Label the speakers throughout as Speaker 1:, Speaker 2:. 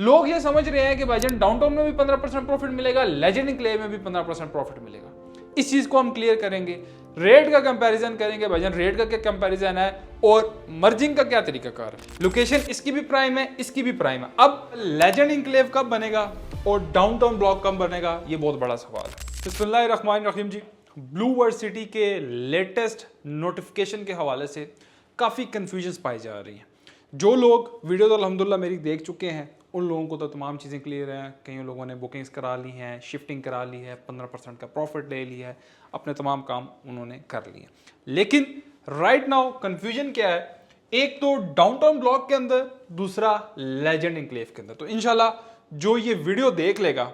Speaker 1: लोग ये समझ रहे हैं कि भाईजान डाउनटाउन में भी 15% प्रॉफिट मिलेगा, लेजेंड एन्क्लेव में भी 15% प्रॉफिट मिलेगा। इस चीज को हम क्लियर करेंगे, रेट का कंपैरिजन करेंगे, भाईजान रेट का क्या कंपैरिजन है और मर्जिंग का क्या तरीकाकार है। लोकेशन इसकी भी प्राइम है, इसकी भी प्राइम है। अब लेजेंड एन्क्लेव कब बनेगा और डाउनटाउन ब्लॉक कब बनेगा, ये बहुत बड़ा सवाल है। बिस्मिल्लाहिर्रहमानिर्रहीम जी, ब्लू वर्ल्ड सिटी के लेटेस्ट नोटिफिकेशन के हवाले से काफ़ी कन्फ्यूजन्स पाई जा रही हैं। जो लोग वीडियो तो अल्हम्दुलिल्लाह मेरी देख चुके हैं उन लोगों को तो तमाम चीज़ें क्लियर हैं। कई लोगों ने बुकिंग्स करा ली हैं, शिफ्टिंग करा ली है, 15% का प्रॉफिट ले लिया है, अपने तमाम काम उन्होंने कर लिए। लेकिन राइट नाउ कन्फ्यूजन क्या है, एक तो डाउनटाउन ब्लॉक के अंदर, दूसरा लेजेंड एन्क्लेव के अंदर। तो इंशाल्लाह जो ये वीडियो देख लेगा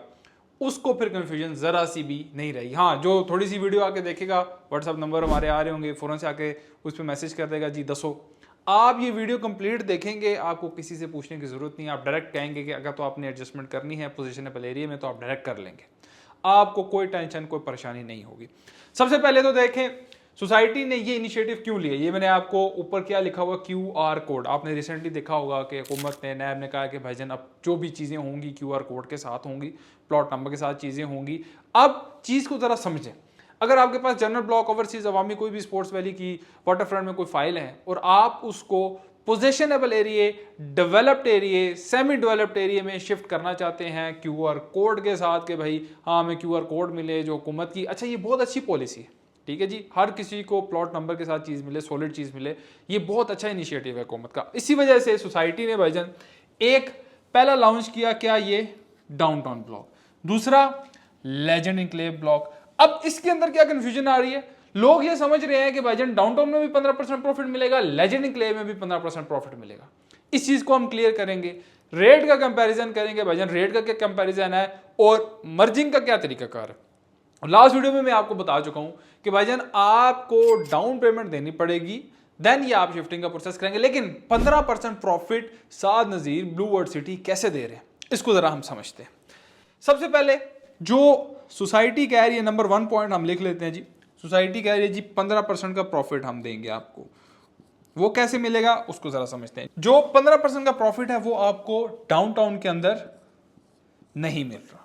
Speaker 1: उसको फिर कन्फ्यूजन ज़रा सी भी नहीं रही। हाँ, जो थोड़ी सी वीडियो आके देखेगा, व्हाट्सअप नंबर हमारे आ रहे होंगे, फ़ौरन से आके उस पर मैसेज कर देगा जी दसो। आप ये वीडियो कंप्लीट देखेंगे, आपको किसी से पूछने की ज़रूरत नहीं है। आप डायरेक्ट कहेंगे कि अगर तो आपने एडजस्टमेंट करनी है पोजिशनेबल एरिया में तो आप डायरेक्ट कर लेंगे, आपको कोई टेंशन कोई परेशानी नहीं होगी। सबसे पहले तो देखें सोसाइटी ने ये इनिशिएटिव क्यों लिया। ये मैंने आपको ऊपर क्या लिखा हुआ QR कोड, आपने रिसेंटली देखा होगा कि हुकूमत ने, नैब ने कहा कि भाईजान अब जो भी चीज़ें होंगी QR कोड के साथ होंगी, प्लॉट नंबर के साथ चीज़ें होंगी। अब चीज़ को ज़रा समझें, अगर आपके पास जनरल ब्लॉक, ओवरसीज, अवामी कोई भी स्पोर्ट्स वैली की वाटर फ्रंट में कोई फाइल है और आप उसको possessionable area, developed area, semi developed area में शिफ्ट करना चाहते हैं QR कोड के साथ कि भाई हाँ हमें QR कोड मिले जो हुकूमत की, अच्छा ये बहुत अच्छी पॉलिसी है, ठीक है जी। हर किसी को प्लॉट नंबर के साथ चीज़ मिले, सॉलिड चीज़ मिले, ये बहुत अच्छा इनिशिएटिव है हुकूमत का। इसी वजह से सोसाइटी ने भाईजान एक पहला लॉन्च किया, क्या ये डाउनटाउन ब्लॉक, दूसरा लेजेंड एन्क्लेव ब्लॉक। अब इसके अंदर क्या कंफ्यूजन आ रही है, लोग ये समझ रहे हैं कि भाईजान डाउनटाउन में भी 15% प्रॉफिट मिलेगा, लेजेंड एन्क्लेव में भी 15% प्रॉफिट मिलेगा। इस चीज को हम क्लियर करेंगे, रेट का कंपैरिजन करेंगे, भाईजान रेट का क्या कंपैरिजन है और मर्जिंग का क्या तरीकाकार है। लास्ट वीडियो में मैं आपको बता चुका हूं कि भाईजान आपको डाउन पेमेंट देनी पड़ेगी, देन ये आप शिफ्टिंग का प्रोसेस करेंगे। लेकिन 15% प्रॉफिट साद नज़ीर ब्लू वर्ल्ड सिटी कैसे दे रहे हैं, इसको जरा हम समझते हैं। सबसे पहले जो सोसाइटी कह रही है, नंबर 1 पॉइंट हम लिख लेते हैं जी। सोसाइटी कह रही है जी 15% का प्रॉफिट हम देंगे आपको, वो कैसे मिलेगा उसको जरा समझते हैं। जो 15% का प्रॉफिट है वो आपको डाउनटाउन के अंदर नहीं मिल रहा।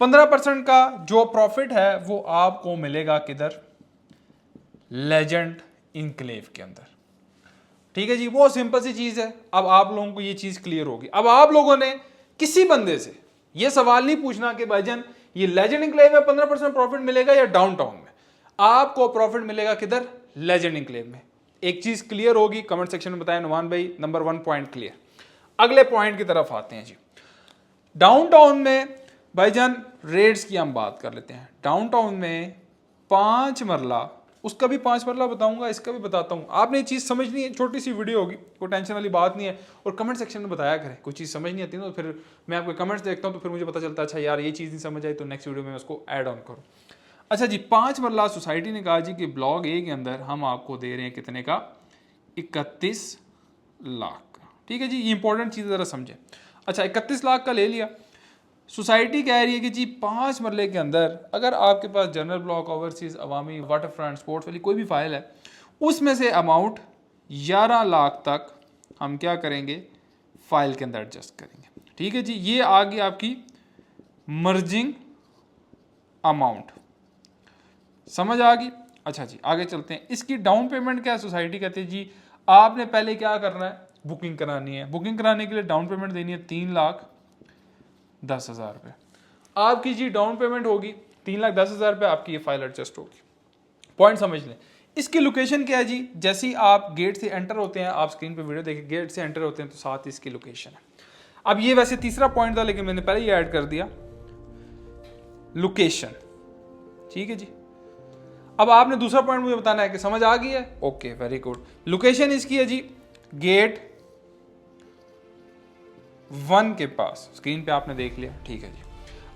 Speaker 1: 15% का जो प्रॉफिट है वो आपको मिलेगा किधर, लेजेंड एन्क्लेव के अंदर, ठीक है जी। बहुत सिंपल सी चीज है। अब आप लोगों को ये चीज क्लियर होगी। अब आप लोगों ने किसी बंदे से ये सवाल नहीं पूछना कि भाईजान ये लेजेंड एन्क्लेव में 15% प्रॉफिट मिलेगा या डाउनटाउन में। आपको प्रॉफिट मिलेगा किधर, लेजेंड एन्क्लेव में। एक चीज क्लियर होगी, कमेंट सेक्शन में बताएं नुमान भाई, नंबर 1 पॉइंट क्लियर। अगले पॉइंट की तरफ आते हैं जी। डाउनटाउन में भाईजान रेट्स की हम बात कर लेते हैं। डाउनटाउन में 5 मरला, उसका भी 5 मरला बताऊंगा, इसका भी बताता हूं। आपने ये चीज़ समझनी है, छोटी सी वीडियो होगी, कोई टेंशन वाली बात नहीं है। और कमेंट सेक्शन में बताया करें, कोई चीज़ समझ नहीं आती ना तो फिर मैं आपके कमेंट्स देखता हूं तो फिर मुझे पता चलता है अच्छा यार ये चीज़ नहीं समझ आई तो नेक्स्ट वीडियो में उसको ऐड ऑन करूँ। अच्छा जी, 5 मरला सोसाइटी ने कहा जी कि ब्लॉक ए के अंदर हम आपको दे रहे हैं कितने का, 31 लाख का, ठीक है जी। ये इंपॉर्टेंट चीज़ ज़रा समझें। अच्छा 31 लाख का ले लिया। सोसाइटी कह रही है कि जी 5 मरले के अंदर अगर आपके पास जनरल ब्लॉक, ओवरसीज, अवामी, वाटर फ्रंट, स्पोर्ट्स वाली कोई भी फाइल है, उसमें से अमाउंट 11 लाख तक हम क्या करेंगे, फाइल के अंदर एडजस्ट करेंगे, ठीक है जी। ये आ गई आपकी मर्जिंग अमाउंट, समझ आ गई। अच्छा जी आगे चलते हैं। इसकी डाउन पेमेंट क्या है, सोसाइटी कहती है जी आपने पहले क्या करना है, बुकिंग करानी है। बुकिंग कराने के लिए डाउन पेमेंट देनी है 3,10,000 रुपये। आपकी जी डाउन पेमेंट होगी 3,10,000 रुपये, आपकी ये फाइल एडजस्ट होगी। पॉइंट समझ लें। इसकी लोकेशन क्या है जी, जैसे ही आप गेट से एंटर होते हैं, आप स्क्रीन पे वीडियो देखिए, गेट से एंटर होते हैं तो साथ ही इसकी लोकेशन है। अब ये वैसे तीसरा पॉइंट था लेकिन मैंने पहले ही ऐड कर दिया, लोकेशन, ठीक है जी। अब आपने दूसरा पॉइंट मुझे बताना है कि समझ आ गई है, ओके वेरी गुड। लोकेशन इसकी है जी गेट 1 के पास, स्क्रीन पे आपने देख लिया, ठीक है जी।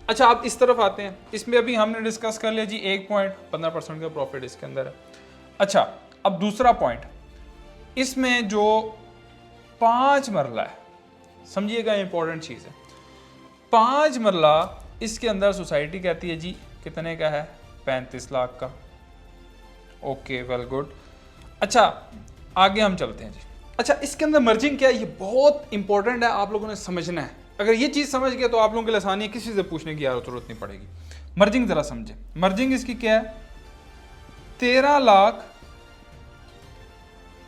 Speaker 1: अच्छा आप इस तरफ आते हैं, इसमें अभी हमने डिस्कस कर लिया जी 1 पॉइंट 15% का प्रॉफिट इसके अंदर है। अच्छा अब दूसरा पॉइंट, इसमें जो 5 मरला है, समझिएगा इंपॉर्टेंट चीज़ है। 5 मरला इसके अंदर सोसाइटी कहती है जी कितने का है, 35 लाख का, ओके वेल गुड। अच्छा आगे हम चलते हैं जी। अच्छा इसके अंदर मर्जिंग क्या है, ये बहुत इंपॉर्टेंट है, आप लोगों ने समझना है। अगर ये चीज़ समझ गए तो आप लोगों के लिए आसानी है, किसी से पूछने की जरूरत नहीं पड़ेगी। मर्जिंग ज़रा समझे, मर्जिंग इसकी क्या है, 13 लाख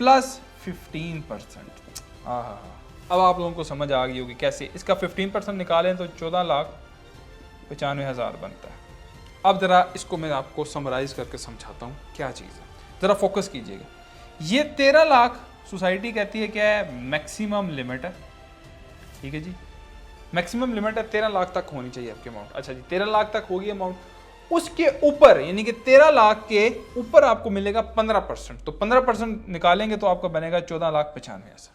Speaker 1: प्लस 15%। अब आप लोगों को समझ आ गई होगी कैसे। इसका 15% निकालें तो 14,95,000 बनता है। अब ज़रा इसको मैं आपको समराइज़ करके समझाता हूँ क्या चीज़ है, ज़रा फोकस कीजिएगा। ये 13 लाख सोसाइटी कहती है क्या है, मैक्सिमम लिमिट है, ठीक है जी, मैक्सिमम लिमिट है 13 लाख तक होनी चाहिए आपकी अमाउंट। अच्छा जी, 13 लाख तक होगी अमाउंट, उसके ऊपर यानी कि 13 लाख के ऊपर आपको मिलेगा 15%, तो 15% निकालेंगे तो आपका बनेगा 14,95,000।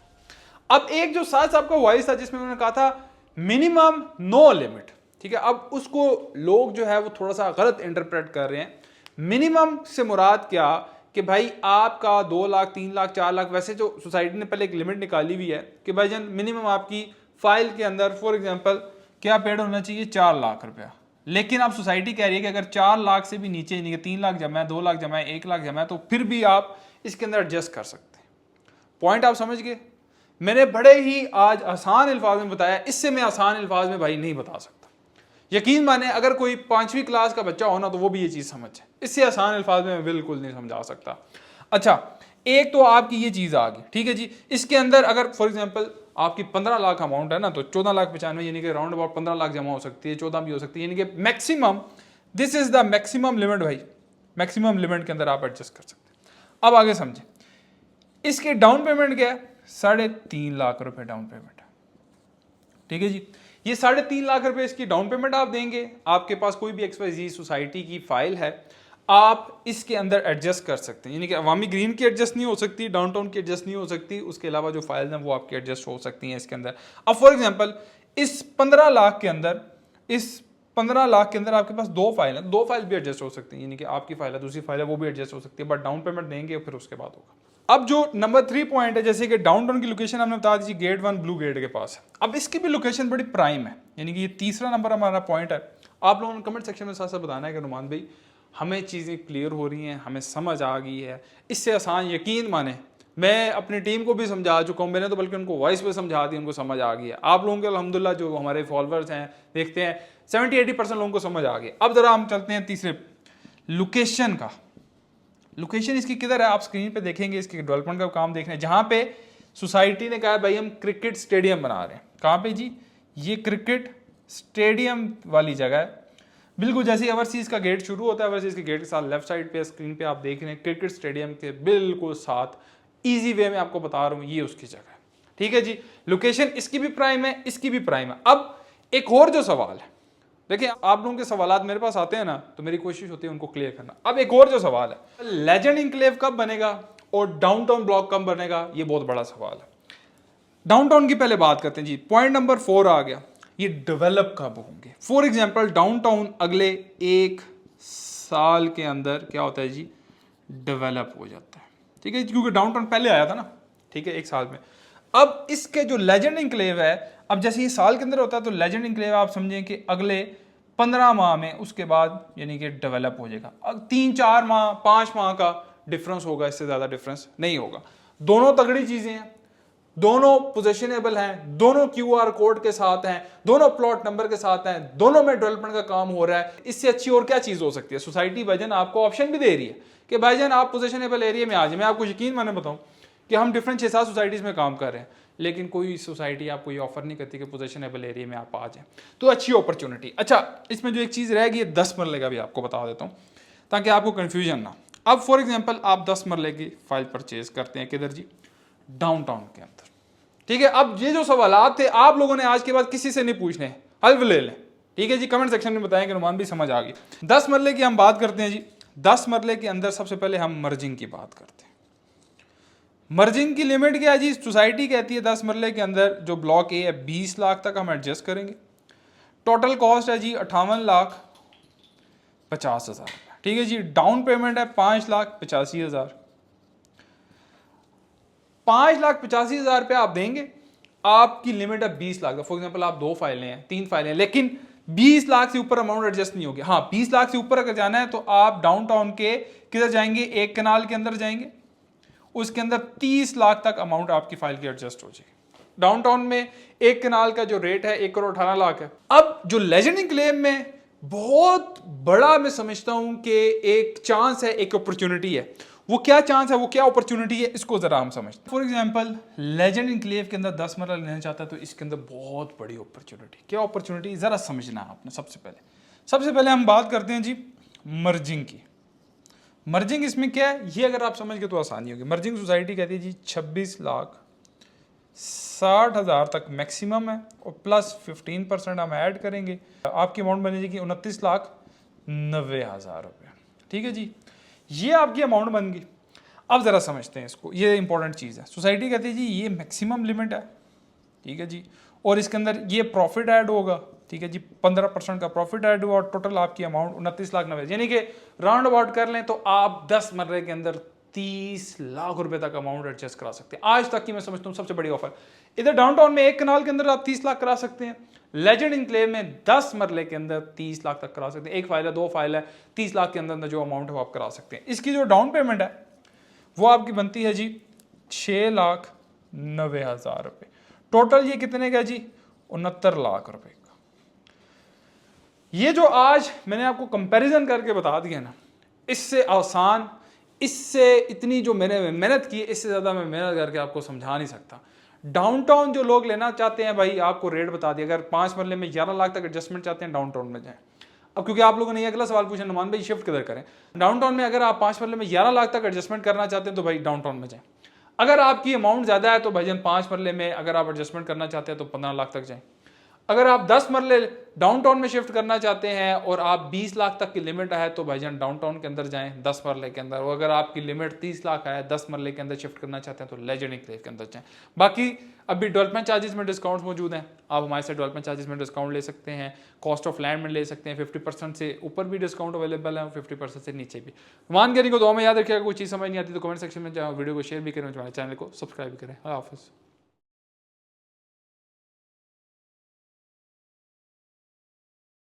Speaker 1: अब एक जो साथ आपका वॉइस था जिसमें उन्होंने कहा था मिनिमम नो लिमिट, ठीक है, अब उसको लोग जो है वो थोड़ा सा गलत इंटरप्रेट कर रहे हैं। मिनिमम से मुराद क्या कि भाई आपका 2 लाख 3 लाख 4 लाख, वैसे जो सोसाइटी ने पहले एक लिमिट निकाली हुई है कि भाईजान मिनिमम आपकी फाइल के अंदर फॉर एग्जांपल क्या पेड होना चाहिए, 4 लाख रुपया। लेकिन अब सोसाइटी कह रही है कि अगर 4 लाख से भी नीचे यानी कि 3 लाख जमा है, 2 लाख जमा है, 1 लाख जमा है, तो फिर भी आप इसके अंदर एडजस्ट कर सकते हैं। पॉइंट आप समझ गए। मैंने बड़े ही आज आसान अल्फाज में बताया, इससे मैं आसान अल्फाज में भाई नहीं बता सकता। यकीन माने अगर कोई 5वीं क्लास का बच्चा हो ना तो वो भी ये चीज़ समझे, इससे आसान अल्फाज में मैं बिल्कुल नहीं समझा सकता। अच्छा, एक तो आपकी ये चीज़ आ गई, ठीक है जी। इसके अंदर अगर फॉर एग्जांपल आपकी 15 लाख अमाउंट है ना, तो 14,95,000 यानी कि राउंड अबाउट 15 लाख जमा हो सकती है, 14 भी हो सकती है, यानी कि maximum, this is the maximum limit भाई, मैक्सिमम लिमिट के अंदर आप एडजस्ट कर सकते हैं। अब आगे समझे, इसके डाउन पेमेंट क्या है, 3.5 लाख रुपए डाउन पेमेंट, ठीक है जी। ये 3.5 लाख रुपए इसकी डाउन पेमेंट आप देंगे। आपके पास कोई भी XYZ सोसाइटी की फाइल है, आप इसके अंदर एडजस्ट कर सकते हैं, यानी कि अवामी ग्रीन की एडजस्ट नहीं हो सकती, डाउनटाउन की एडजस्ट नहीं हो सकती, उसके अलावा जो फाइल्स हैं वो आपकी एडजस्ट हो सकती हैं इसके अंदर। अब फॉर एग्जांपल इस 15 लाख के अंदर, इस 15 लाख के अंदर आपके पास 2 फाइल हैं, 2 फाइल भी एडजस्ट हो सकती हैं, यानी कि आपकी फाइल है, दूसरी फाइल है, वो भी एडजस्ट हो सकती है, बट डाउन पेमेंट देंगे फिर उसके बाद होगा। अब जो नंबर 3 पॉइंट है, जैसे कि डाउनटाउन की लोकेशन हमने बता दी गेट 1 ब्लू गेट के पास है। अब इसकी भी लोकेशन बड़ी प्राइम है, यानी कि ये तीसरा नंबर हमारा पॉइंट है। आप लोगों ने कमेंट सेक्शन में साथ साथ बताना है कि नुमान भाई हमें चीज़ें क्लियर हो रही हैं, हमें समझ आ गई है, इससे आसान यकीन माने मैं अपनी टीम को भी समझा चुका हूँ, मैंने तो बल्कि उनको वॉइस पे समझा दी, उनको समझ आ गई है। आप लोगों के अल्हम्दुलिल्लाह जो हमारे फॉलोअर्स हैं देखते हैं 70-80% लोगों को समझ आ गई। अब ज़रा हम चलते हैं तीसरे, लोकेशन का। लोकेशन इसकी किधर है, आप स्क्रीन पे देखेंगे, इसके डेवलपमेंट का काम देख रहे हैं, जहाँ पे सोसाइटी ने कहा है भाई हम क्रिकेट स्टेडियम बना रहे हैं। कहाँ पे जी, ये क्रिकेट स्टेडियम वाली जगह है, बिल्कुल जैसे ओवरसीज का गेट शुरू होता है, ओवरसीज के गेट के साथ लेफ्ट साइड पे स्क्रीन पे आप देख रहे हैं क्रिकेट स्टेडियम के बिल्कुल साथ, इजी वे में आपको बता रहा हूँ, ये उसकी जगह है, ठीक है जी। लोकेशन इसकी भी प्राइम है, इसकी भी प्राइम है। अब एक और जो सवाल है, देखिए आप लोगों के सवाल मेरे पास आते हैं ना, तो मेरी कोशिश होती है उनको क्लियर करना। अब एक और जो सवाल है, लेजेंड इंक्लेव कब बनेगा और डाउनटाउन ब्लॉक कब बनेगा, ये बहुत बड़ा सवाल है। डाउनटाउन की पहले बात करते हैं जी, पॉइंट नंबर 4 आ गया, ये डेवलप कब होंगे। फॉर एग्जांपल डाउनटाउन अगले 1 साल के अंदर क्या होता है जी, डेवलप हो जाता है, ठीक है, क्योंकि डाउनटाउन पहले आया था ना, ठीक है, 1 साल में। अब इसके जो लेजेंड इंक्लेव है, अब जैसे ये साल के अंदर होता है तो लेजेंड इंक्लेव आप समझें कि अगले 15 माह में उसके बाद यानी कि डेवलप हो जाएगा। अब 3-4 माह 5 माह का डिफरेंस होगा, इससे ज़्यादा डिफरेंस नहीं होगा। दोनों तगड़ी चीज़ें हैं, दोनों पोजेशनेबल हैं, दोनों QR कोड के साथ हैं, दोनों प्लॉट नंबर के साथ हैं, दोनों में डेवलपमेंट का काम हो रहा है। इससे अच्छी और क्या चीज़ हो सकती है। सोसाइटी भाईजान आपको ऑप्शन भी दे रही है कि भाईजान आप पोजेशनेबल एरिया में आ जाए। मैं आपको यकीन माने बताऊं कि हम डिफरेंट 6-7 सोसाइटीज़ में काम कर रहे हैं, लेकिन कोई सोसाइटी आपको ये ऑफर नहीं करती कि पोजेशनेबल एरिया में आप आ जाएं, तो अच्छी अपॉर्चुनिटी। अच्छा, इसमें जो एक चीज़ रहेगी 10 मरले का भी आपको बता देता हूँ ताकि आपको कन्फ्यूजन ना। अब फॉर एग्जाम्पल आप 10 मरले की फाइल परचेज करते हैं, किधर जी, डाउनटाउन के अंदर, ठीक है। अब ये जो सवालात थे आप लोगों ने आज के बाद किसी से नहीं पूछने, हल ले लें, ठीक है जी। कमेंट सेक्शन में बताएं कि नुमान भी समझ आ गई। 10 मरले की हम बात करते हैं जी। 10 मरले के अंदर सबसे पहले हम मर्जिंग की बात करते हैं। मर्जिंग की लिमिट क्या है जी, सोसाइटी कहती है 10 मरले के अंदर जो ब्लॉक ए है 20 लाख तक हम एडजस्ट करेंगे। टोटल कॉस्ट है जी 58,50,000, ठीक है जी। डाउन पेमेंट है 5,85,000, 5,85,000 रुपये आप देंगे। आपकी लिमिट है 20 लाख। फॉर एग्जांपल आप 2 फाइलें हैं, 3 फाइलें हैं, लेकिन 20 लाख से ऊपर अमाउंट एडजस्ट नहीं होगी। हाँ, 20 लाख से ऊपर अगर जाना है तो आप डाउनटाउन के किधर जाएंगे, एक कनाल के अंदर जाएंगे, उसके अंदर 30 लाख तक अमाउंट आपकी फाइल की एडजस्ट हो जाएगी। डाउनटाउन में एक कनाल का जो रेट है 1,18,00,000 है। अब जो लेजेंड इंक्लेव में बहुत बड़ा मैं समझता हूं कि एक चांस है, एक अपॉर्चुनिटी है। वो क्या चांस है, वो क्या अपॉर्चुनिटी है, इसको जरा हम समझते हैं। फॉर एग्जांपल लेजेंड इंक्लेव के अंदर 10 मरला लेना चाहता है तो इसके अंदर बहुत बड़ी अपॉर्चुनिटी। क्या अपॉर्चुनिटी, जरा समझना है आपने। सबसे पहले हम बात करते हैं जी मर्जिंग की। मर्जिंग इसमें क्या है, ये अगर आप समझ गए तो आसानी होगी। मर्जिंग सोसाइटी कहती है जी 26,60,000 तक मैक्सिमम है और प्लस 15% हम ऐड करेंगे, आपकी अमाउंट बन जाएगी 29,90,000 रुपये। ठीक है जी, ये आपकी अमाउंट बन गई। अब ज़रा समझते हैं इसको, ये इंपॉर्टेंट चीज़ है। सोसाइटी कहती है जी ये मैक्सिमम लिमिट है, ठीक है जी, और इसके अंदर ये प्रॉफिट ऐड होगा, ठीक है जी, 15% का प्रॉफिट ऐड हुआ और टोटल आपकी अमाउंट 29,90,000, यानी कि राउंड अबाउट कर लें तो आप 10 मरले के अंदर 30 लाख रुपए तक अमाउंट एडजस्ट करा सकते हैं। आज तक की मैं समझता हूँ सबसे बड़ी ऑफर। इधर डाउनटाउन में एक कनाल के अंदर आप 30 लाख करा सकते हैं, लेजेंड इंक्लेव में 10 मरले के अंदर 30 लाख तक करा सकते हैं। एक फाइल है, 2 फाइल है, 30 लाख के अंदर जो अमाउंट है वो आप करा सकते हैं। इसकी जो डाउन पेमेंट है वो आपकी बनती है जी 6,90,000 रुपये। टोटल ये कितने का जी, 69 लाख रुपए का। ये जो आज मैंने आपको कंपैरिजन करके बता दिया ना, इससे आसान, इससे इतनी जो मैंने मेहनत की, इससे ज़्यादा मैं मेहनत करके आपको समझा नहीं सकता। डाउनटाउन जो लोग लेना चाहते हैं भाई, आपको रेट बता दिया, अगर 5 मरले में 11 लाख तक एडजस्टमेंट चाहते हैं डाउनटाउन में जाएं। अब क्योंकि आप लोगों ने ये अगला सवाल पूछा नुमान भाई शिफ्ट किधर करें, डाउनटाउन में अगर आप 5 मरले में 11 लाख तक एडजस्टमेंट करना चाहते हैं तो भाई डाउनटाउन में जाएं। अगर आपकी अमाउंट ज़्यादा है तो भाईजान 5 मरले में अगर आप एडजस्टमेंट करना चाहते हैं तो 15 लाख तक जाएं। अगर आप 10 मरले डाउनटाउन में शिफ्ट करना चाहते हैं और आप 20 लाख तक की लिमिट है तो भाईजान डाउनटाउन के अंदर जाएं 10 मरले के अंदर। और अगर आपकी लिमिट 30 लाख है, 10 मरले के अंदर शिफ्ट करना चाहते हैं तो लेजेंड इंक्लेव के अंदर जाएं। बाकी अभी डेवलपमेंट चार्जेस में डिस्काउंट मौजूद हैं, आप हमारे से डेवलपमेंट चार्जेस में डिस्काउंट ले सकते हैं, कॉस्ट ऑफ लैंड में ले सकते हैं, 50% से ऊपर भी डिस्काउंट अवेलेबल है, 50% से नीचे भी। मान गिरी को दुआ में याद रखिएगा, कोई चीज़ समझ नहीं आती तो कमेंट सेक्शन में जाओ, वीडियो को शेयर भी करें, हमारे चैनल को सब्सक्राइब भी करें। अल्लाह हाफिज़।